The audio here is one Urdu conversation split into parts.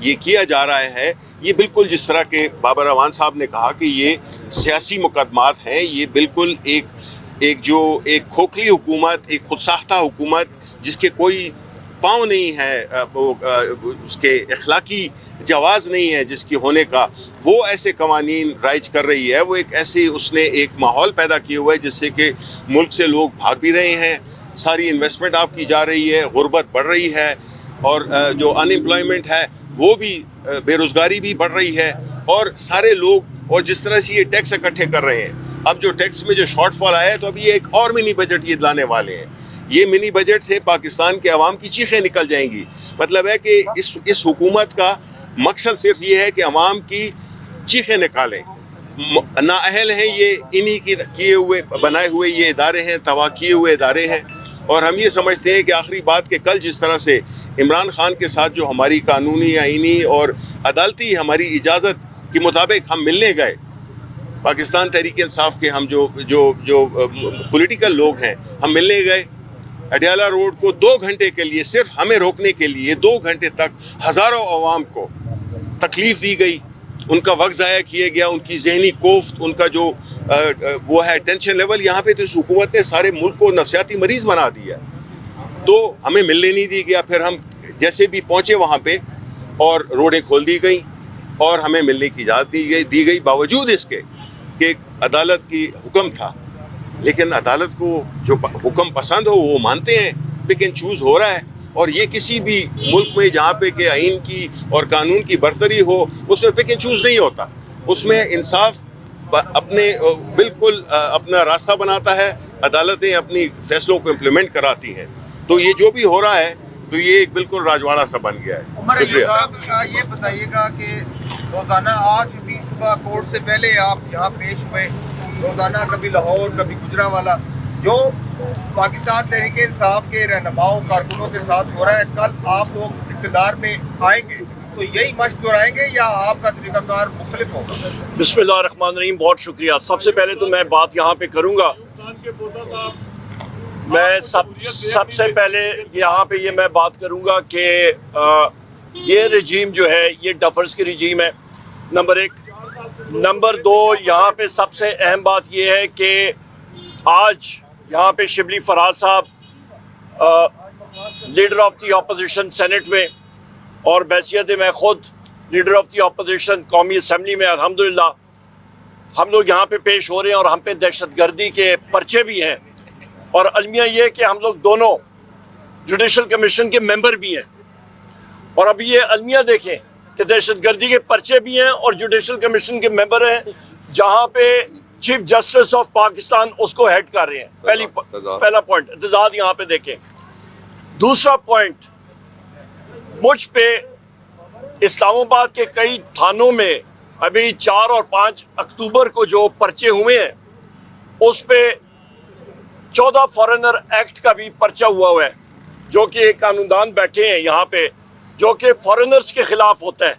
یہ کیا جا رہا ہے، یہ بالکل جس طرح کے بابر اعوان صاحب نے کہا کہ یہ سیاسی مقدمات ہیں، یہ بالکل ایک کھوکھلی حکومت، ایک خود ساختہ حکومت جس کے کوئی پاؤں نہیں ہے، اس کے اخلاقی جواز نہیں ہے جس کی ہونے کا، وہ ایسے قوانین رائج کر رہی ہے، وہ اس نے ایک ماحول پیدا کیا ہوا ہے جس سے کہ ملک سے لوگ بھاگ بھی رہے ہیں، ساری انویسٹمنٹ آپ کی جا رہی ہے، غربت بڑھ رہی ہے، اور جو ان امپلائمنٹ ہے وہ بھی، بے روزگاری بھی بڑھ رہی ہے، اور سارے لوگ، اور جس طرح سے یہ ٹیکس اکٹھے کر رہے ہیں، اب جو ٹیکس میں جو شارٹ فال آیا ہے تو اب یہ ایک اور منی بجٹ یہ لانے والے ہیں، یہ منی بجٹ سے پاکستان کے عوام کی چیخیں نکل جائیں گی۔ مطلب ہے کہ اس حکومت کا مقصد صرف یہ ہے کہ عوام کی چیخیں نکالیں، نااہل ہیں یہ، انہی کی کیے ہوئے بنائے ہوئے یہ ادارے ہیں، تباہ کیے ہوئے ادارے ہیں، اور ہم یہ سمجھتے ہیں کہ آخری بات کہ کل جس طرح سے عمران خان کے ساتھ جو ہماری قانونی، آئینی اور عدالتی ہماری اجازت کے مطابق ہم ملنے گئے، پاکستان تحریک انصاف کے ہم جو پولیٹیکل لوگ ہیں، ہم ملنے گئے اڈیالہ روڈ کو 2 گھنٹے کے لیے، صرف ہمیں روکنے کے لیے 2 گھنٹے تک ہزاروں عوام کو تکلیف دی گئی، ان کا وقت ضائع کیا گیا، ان کی ذہنی کوفت، ان کا جو وہ ہے ٹینشن لیول، یہاں پہ تو اس حکومت نے سارے ملک کو نفسیاتی مریض بنا دیا، تو ہمیں ملنے نہیں دی گیا۔ پھر ہم جیسے بھی پہنچے وہاں پہ اور روڈیں کھول دی گئیں اور ہمیں ملنے کی اجازت دی گئی باوجود اس کے کہ عدالت کی حکم تھا، لیکن عدالت کو جو حکم پسند ہو وہ مانتے ہیں، پک اینڈ چوز ہو رہا ہے، اور یہ کسی بھی ملک میں جہاں پہ کہ آئین کی اور قانون کی برتری ہو اس میں پک اینڈ چوز نہیں ہوتا، اس میں انصاف اپنے بالکل اپنا راستہ بناتا ہے، عدالتیں اپنی فیصلوں کو امپلیمنٹ کراتی ہیں، تو یہ جو بھی ہو رہا ہے تو یہ ایک بالکل راجواڑہ سا بن گیا ہے۔ عمر ایوب صاحب یہ بتائیے گا کہ روزانہ آج بھی صبح کورٹ سے پہلے آپ یہاں پیش ہوئے، روزانہ کبھی لاہور کبھی گجرانوالہ، جو پاکستان تحریک انصاف کے رہنماؤں کارکنوں کے ساتھ ہو رہا ہے، کل آپ لوگ اقتدار میں آئیں گے تو یہی مشق دہرائیں گے یا آپ کا طریقہ کار مختلف ہوگا؟ بسم اللہ الرحمن الرحیم، بہت شکریہ۔ سب سے پہلے تو میں بات یہاں پہ کروں گا، میں سب سے پہلے یہاں پہ یہ میں بات کروں گا کہ یہ رجیم جو ہے یہ ڈفرز کی رجیم ہے، نمبر 1۔ نمبر 2، یہاں پہ سب سے اہم بات یہ ہے کہ آج یہاں پہ شبلی فراز صاحب leader of the opposition senate میں، اور بحیثیت میں خود لیڈر آف دی اپوزیشن قومی اسمبلی میں، الحمدللہ ہم لوگ یہاں پہ پیش ہو رہے ہیں، اور ہم پہ دہشت گردی کے پرچے بھی ہیں، اور المیہ یہ کہ ہم لوگ دونوں جوڈیشل کمیشن کے ممبر بھی ہیں، اور ابھی یہ المیہ دیکھیں کہ دہشت گردی کے پرچے بھی ہیں اور جوڈیشل کمیشن کے ممبر ہیں، جہاں پہ چیف جسٹس آف پاکستان اس کو ہیڈ کر رہے ہیں۔ پہلا پوائنٹ اعتزاز یہاں پہ دیکھیں۔ دوسرا پوائنٹ، مجھ پہ اسلام آباد کے کئی تھانوں میں ابھی 4 اور 5 اکتوبر کو جو پرچے ہوئے ہیں اس پہ 14 فارنر ایکٹ کا بھی پرچہ ہوا ہے، جو کہ ایک قانوندان بیٹھے ہیں یہاں پہ جو کہ فارنرز کے خلاف ہوتا ہے،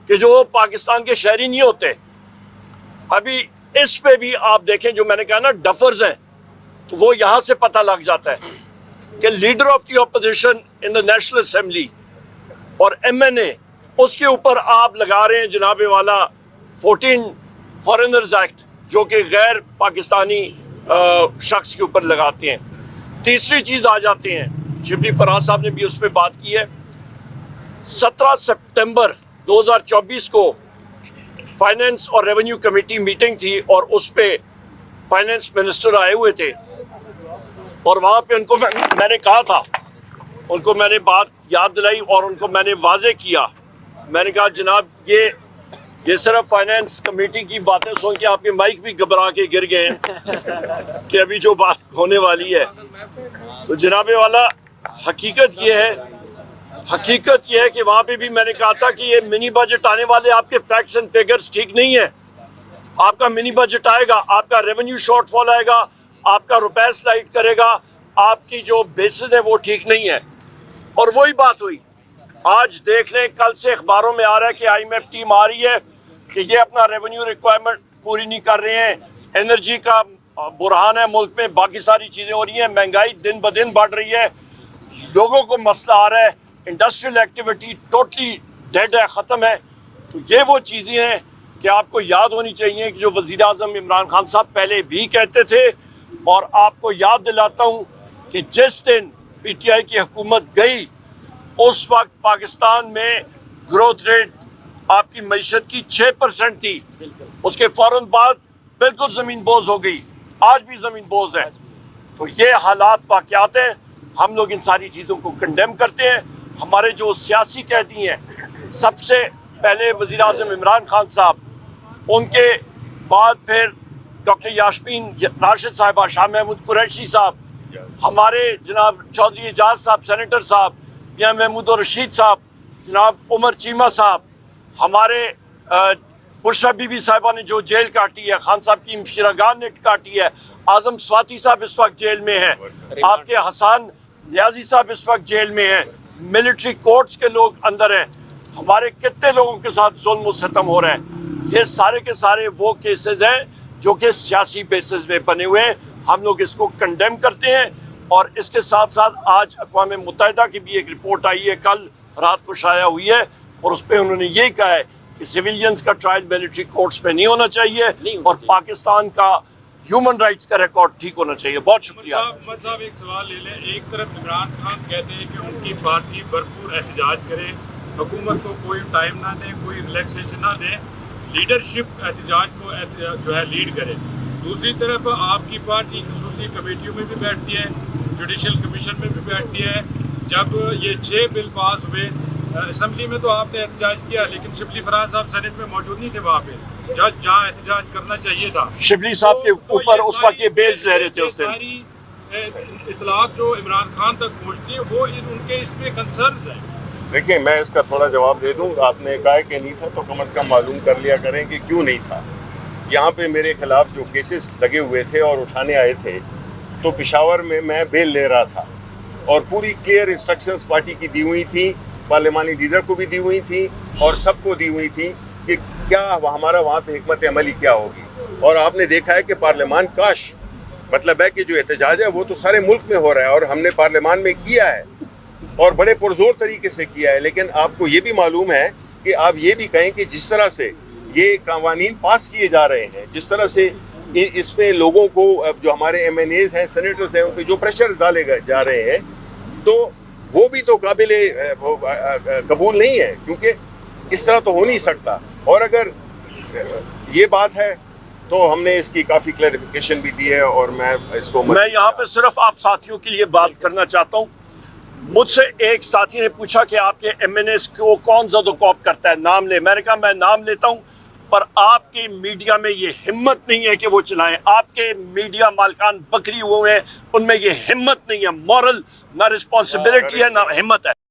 کہ جو پاکستان کے شہری نہیں ہوتے۔ ابھی اس پہ بھی آپ دیکھیں، جو میں نے کہا نا ڈفرز ہیں، تو وہ یہاں سے پتہ لگ جاتا ہے کہ leader of the opposition in the national assembly اور MNA، اس کے اوپر آپ لگا رہے ہیں جناب والا 14 فارنرز ایکٹ، جو کہ غیر پاکستانی شخص کے اوپر لگاتے ہیں۔ تیسری چیز آ جاتے ہیں، شبلی فراز صاحب نے بھی اس پہ بات کی ہے، 17 سپٹمبر 2024 کو فائنینس اور ریونیو کمیٹی میٹنگ تھی، اور اس پہ فائنینس منسٹر آئے ہوئے تھے، اور وہاں پہ ان کو میں نے کہا تھا، ان کو میں نے بات یاد دلائی اور ان کو میں نے واضح کیا، میں نے کہا جناب یہ صرف فائنینس کمیٹی کی باتیں سن کے آپ کے مائک بھی گھبرا کے گر گئے ہیں کہ ابھی جو بات ہونے والی ہے۔ تو جناب والا حقیقت یہ ہے کہ وہاں پہ بھی میں نے کہا تھا کہ یہ منی بجٹ آنے والے آپ کے فیکٹس اینڈ فیگرز ٹھیک نہیں ہیں، آپ کا منی بجٹ آئے گا، آپ کا ریونیو شارٹ فال آئے گا، آپ کا روپے سلائڈ کرے گا، آپ کی جو بیسز ہے وہ ٹھیک نہیں ہے۔ اور وہی بات ہوئی، آج دیکھ لیں کل سے اخباروں میں آ رہا ہے کہ IMF ٹیم آ رہی ہے کہ یہ اپنا ریونیو ریکوائرمنٹ پوری نہیں کر رہے ہیں، انرجی کا بحران ہے ملک میں، باقی ساری چیزیں ہو رہی ہیں، مہنگائی دن بدن بڑھ رہی ہے، لوگوں کو مسئلہ آ رہا ہے، انڈسٹریل ایکٹیویٹی ٹوٹلی ڈیڈ ہے, ختم ہے. تو یہ وہ چیزیں ہیں کہ آپ کو یاد ہونی چاہیے کہ جو وزیر اعظم عمران خان صاحب پہلے بھی کہتے تھے, اور آپ کو یاد دلاتا ہوں کہ جس دن پی ٹی آئی کی حکومت گئی اس وقت پاکستان میں گروتھ ریٹ آپ کی معیشت کی 6% تھی, اس کے فوراً بعد بالکل زمین بوز ہو گئی, آج بھی زمین بوز ہے. تو یہ حالات واقعات ہیں, ہم لوگ ان ساری چیزوں کو کنڈیم کرتے ہیں. ہمارے جو سیاسی قیدی ہیں, سب سے پہلے وزیر اعظم عمران خان صاحب, ان کے بعد پھر ڈاکٹر یاسمین راشد صاحبہ, شاہ محمود قریشی صاحب, ہمارے جناب چودھری اعجاز صاحب سینیٹر صاحب, یا محمود الرشید صاحب, جناب عمر چیمہ صاحب, ہمارے بشرا بی بی صاحبہ نے جو جیل کاٹی ہے, خان صاحب کی مشیرگان نے کاٹی ہے, اعظم سواتی صاحب اس وقت جیل میں ہیں, آپ کے حسان نیازی صاحب اس وقت جیل میں ہیں, ملٹری کورٹس کے لوگ اندر ہیں, ہمارے کتنے لوگوں کے ساتھ ظلم و ستم ہو رہے ہیں. یہ سارے کے سارے وہ کیسز ہیں جو کہ سیاسی بیسز میں بنے ہوئے ہیں. ہم لوگ اس کو کنڈیم کرتے ہیں, اور اس کے ساتھ ساتھ آج اقوام متحدہ کی بھی ایک رپورٹ آئی ہے, کل رات کو شائع ہوئی ہے, اور اس پہ انہوں نے یہ کہا ہے کہ سویلینز کا ٹرائل ملٹری کورٹس میں نہیں ہونا چاہیے, اور پاکستان کا ہیومن رائٹس کا ریکارڈ ٹھیک ہونا چاہیے. بہت شکریہ. محمد صاحب ایک سوال لے لیں. ایک طرف عمران خان کہتے ہیں کہ ان کی پارٹی بھرپور احتجاج کرے, حکومت کو کوئی ٹائم نہ دے, کوئی ریلیکسیشن نہ دے, لیڈرشپ احتجاج کو جو ہے لیڈ کرے. دوسری طرف آپ کی پارٹی خصوصی کمیٹیوں میں بھی بیٹھتی ہے, جوڈیشل کمیشن میں بھی بیٹھتی ہے. جب یہ 6 بل پاس ہوئے اسمبلی میں تو آپ نے احتجاج کیا, لیکن شبلی فراز صاحب سینٹ میں موجود نہیں تھے وہاں پہ, جہاں احتجاج کرنا چاہیے تھا. شبلی صاحب کے اوپر اس وقت یہ بیلز لے رہے تھے. اس دن ساری اطلاعات جو عمران خان تک پہنچتی ہے وہ ان کے اس میں کنسرنز ہیں. دیکھیں میں اس کا تھوڑا جواب دے دوں. آپ نے کہا کہ نہیں تھا تو کم از کم معلوم کر لیا کریں کہ کیوں نہیں تھا. یہاں پہ میرے خلاف جو کیسز لگے ہوئے تھے اور اٹھانے آئے تھے, تو پشاور میں بیل لے رہا تھا, اور پوری کلیئر انسٹرکشنز پارٹی کی دی ہوئی تھی, پارلیمانی لیڈر کو بھی دی ہوئی تھی, اور سب کو دی ہوئی تھی کہ کیا ہمارا وہاں پہ حکمت عملی کیا ہوگی. اور آپ نے دیکھا ہے کہ پارلیمان کاش, مطلب ہے کہ جو احتجاج ہے وہ تو سارے ملک میں ہو رہا ہے, اور ہم نے پارلیمان میں کیا ہے, اور بڑے پرزور طریقے سے کیا ہے. لیکن آپ کو یہ بھی معلوم ہے کہ آپ یہ بھی کہیں کہ جس طرح سے یہ قوانین پاس کیے جا رہے ہیں, جس طرح سے اس میں لوگوں کو, جو ہمارے ایم این ایز ہیں, سینیٹرز ہیں, ان پہ جو پریشرز ڈالے جا رہے ہیں, تو وہ بھی تو قابل قبول نہیں ہے, کیونکہ اس طرح تو ہو نہیں سکتا. اور اگر یہ بات ہے تو ہم نے اس کی کافی کلیریفیکیشن بھی دی ہے, اور میں اس کو میں یہاں پہ صرف آپ ساتھیوں کے لیے بات کرنا چاہتا ہوں. مجھ سے ایک ساتھی نے پوچھا کہ آپ کے ایم این ایس کو کون زیادہ کاپ کرتا ہے, نام لے. میں نے کہا میں نام لیتا ہوں, پر آپ کے میڈیا میں یہ ہمت نہیں ہے کہ وہ چلائیں. آپ کے میڈیا مالکان بکری ہوئے ہیں, ان میں یہ ہمت نہیں ہے. مورل نہ رسپانسبلٹی ہے نہ ہمت ہے.